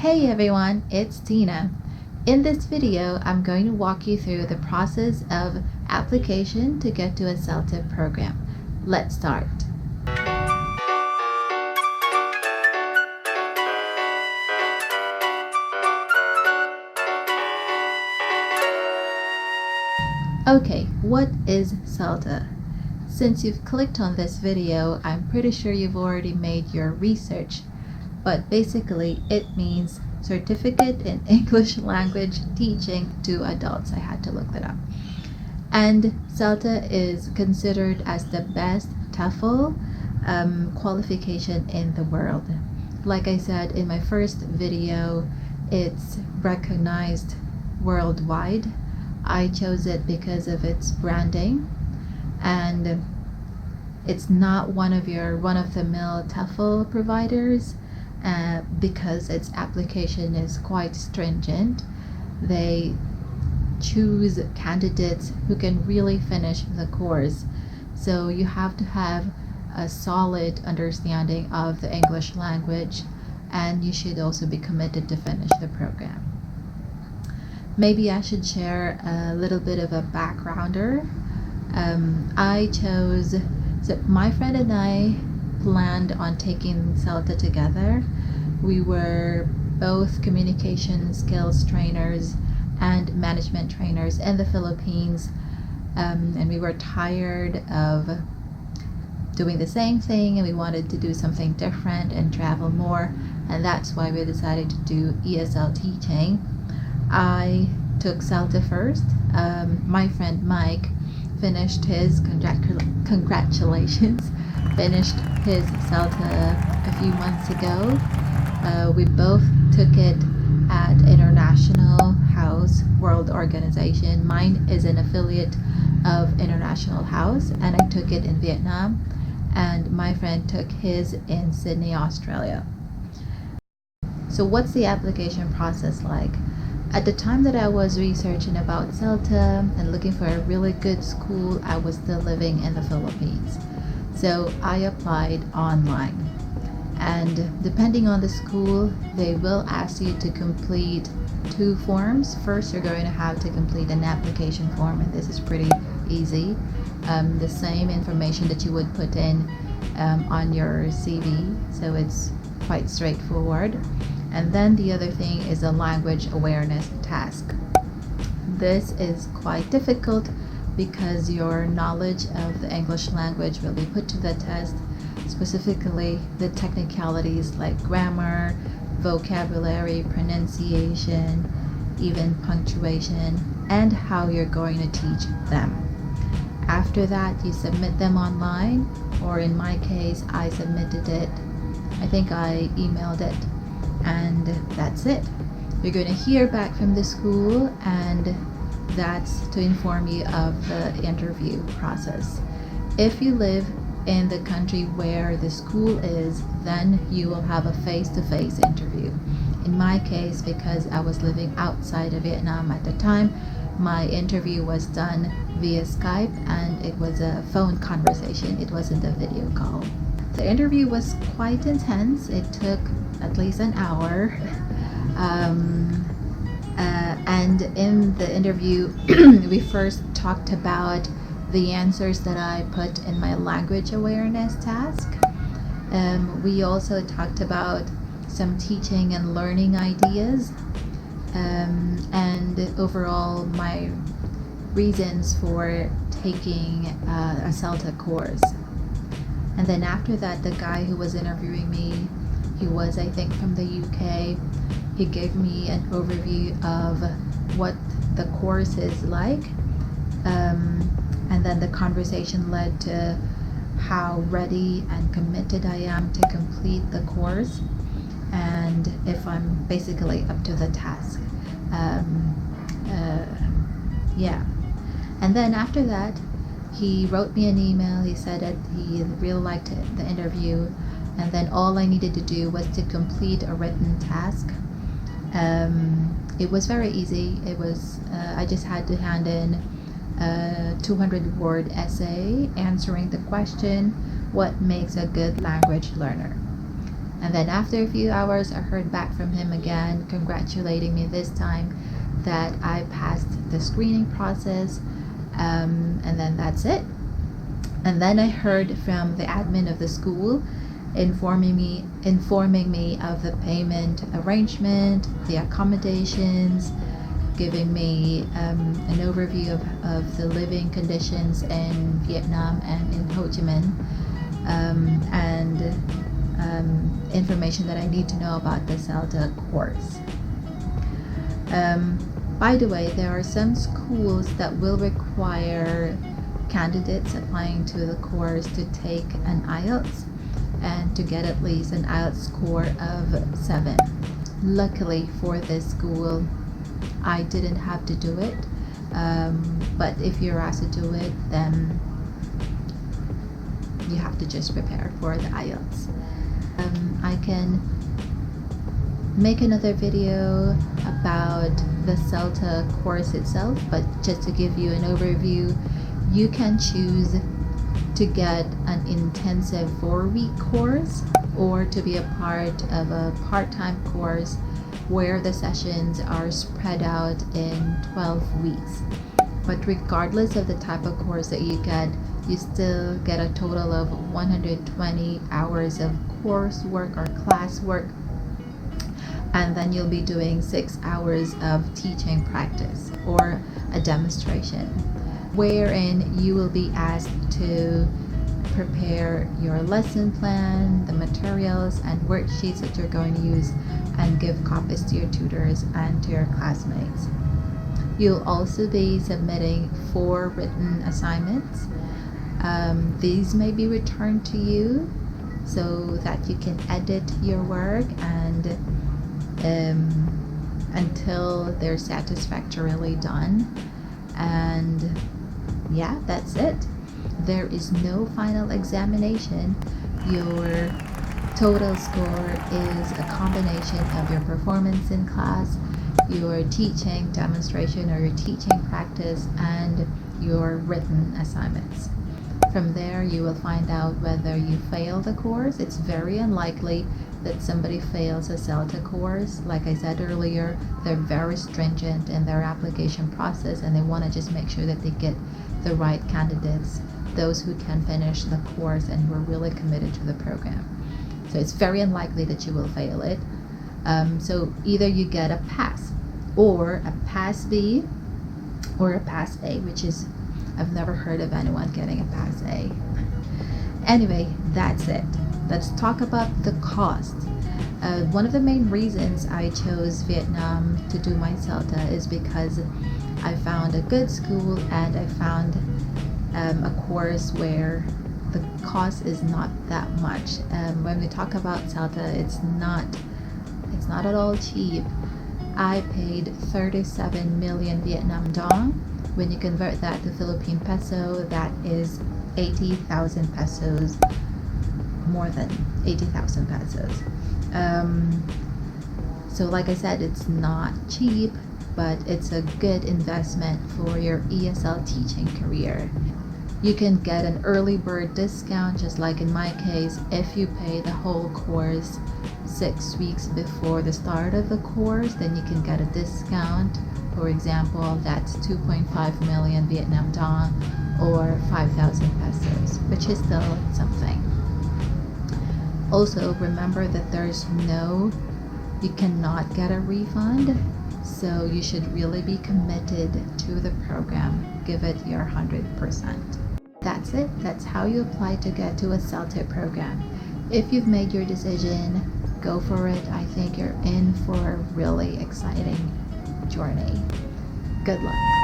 Hey everyone, it's Tina. In this video, I'm going to walk you through the process of application to get to a Celta program. Let's start. Okay, what is Celta? Since you've clicked on this video, I'm pretty sure you've already made your research. But basically it means Certificate in English Language Teaching to Adults. I had to look that up. And Celta is considered as the best TEFL qualification in the world. Like I said in my first video, it's recognized worldwide. I chose it because of its branding, and it's not one of your run-of-the-mill TEFL providers. Because its application is quite stringent, they choose candidates who can really finish the course. So you have to have a solid understanding of the English language, and you should also be committed to finish the program. Maybe I should share a little bit of a backgrounder. So my friend and I planned on taking Celta together. We were both communication skills trainers and management trainers in the Philippines, and we were tired of doing the same thing, and we wanted to do something different and travel more, and that's why we decided to do ESL teaching. I took Celta first. My friend Mike finished his congratulations finished his Celta a few months ago. We both took it at International House World Organization. Mine is an affiliate of International House, and I took it in Vietnam, and my friend took his in Sydney, Australia. So what's the application process like? At the time that I was researching about Celta and looking for a really good school, I was still living in the Philippines. So I applied online, and depending on the school, they will ask you to complete two forms. First, you're going to have to complete an application form, and this is pretty easy. The same information that you would put in on your CV, so it's quite straightforward. And then the other thing is a language awareness task. This is quite difficult because your knowledge of the English language will be put to the test, specifically the technicalities like grammar, vocabulary, pronunciation, even punctuation, and how you're going to teach them. After that, you submit them online, or in my case, I submitted it. I think I emailed it, and that's it. You're going to hear back from the school, and that's to inform you of the interview process. If you live in the country where the school is, then you will have a face-to-face interview. In my case, because I was living outside of Vietnam at the time, my interview was done via Skype, and it was a phone conversation. It wasn't a video call. The interview was quite intense. It took at least an hour. And in the interview, we first talked about the answers that I put in my language awareness task. We also talked about some teaching and learning ideas, and overall my reasons for taking a Celta course. And then after that, the guy who was interviewing me, he was, I think, from the UK. He gave me an overview of what the course is like, and then the conversation led to how ready and committed I am to complete the course, and if I'm basically up to the task. Yeah. And then after that, he wrote me an email. He said that he really liked the interview, and then all I needed to do was to complete a written task. It was very easy. It was I just had to hand in a 200-word essay answering the question, what makes a good language learner? And then after a few hours, I heard back from him again, congratulating me this time that I passed the screening process, and then that's it. And then I heard from the admin of the school informing me of the payment arrangement, the accommodations, giving me an overview of the living conditions in Vietnam and in Ho Chi Minh, and information that I need to know about the Celta course. By the way, there are some schools that will require candidates applying to the course to take an IELTS and to get at least an IELTS score of 7. Luckily for this school, I didn't have to do it, but if you're asked to do it, then you have to just prepare for the IELTS. I can make another video about the Celta course itself, but just to give you an overview, you can choose to get an intensive 4-week course or to be a part of a part-time course where the sessions are spread out in 12 weeks. But regardless of the type of course that you get, you still get a total of 120 hours of coursework or classwork, and then you'll be doing 6 hours of teaching practice or a demonstration, wherein you will be asked to prepare your lesson plan, the materials and worksheets that you're going to use, and give copies to your tutors and to your classmates. You'll also be submitting 4 written assignments. These may be returned to you so that you can edit your work and until they're satisfactorily done. And yeah, that's it. There is no final examination. Your total score is a combination of your performance in class, your teaching demonstration or your teaching practice, and your written assignments. From there, you will find out whether you fail the course. It's very unlikely that somebody fails a Celta course. Like I said earlier, they're very stringent in their application process, and they want to just make sure that they get the right candidates, those who can finish the course and who are really committed to the program. So it's very unlikely that you will fail it. So either you get a pass, or a pass B, or a pass A, which is, I've never heard of anyone getting a pass A. Anyway, that's it. Let's talk about the cost. One of the main reasons I chose Vietnam to do my Celta is because I found a good school and I found a course where the cost is not that much. When we talk about Celta, it's not at all cheap. I paid 37 million Vietnam dong. When you convert that to Philippine peso, that is 80,000 pesos, more than 80,000 pesos. So like I said, it's not cheap, but it's a good investment for your ESL teaching career. You can get an early bird discount, just like in my case, if you pay the whole course 6 weeks before the start of the course, then you can get a discount. For example, that's 2.5 million Vietnam dong or 5,000 pesos, which is still something. Also, remember that you cannot get a refund, so you should really be committed to the program. Give it your 100%. That's it. That's how you apply to get to a Celta program. If you've made your decision, go for it. I think you're in for a really exciting journey. Good luck.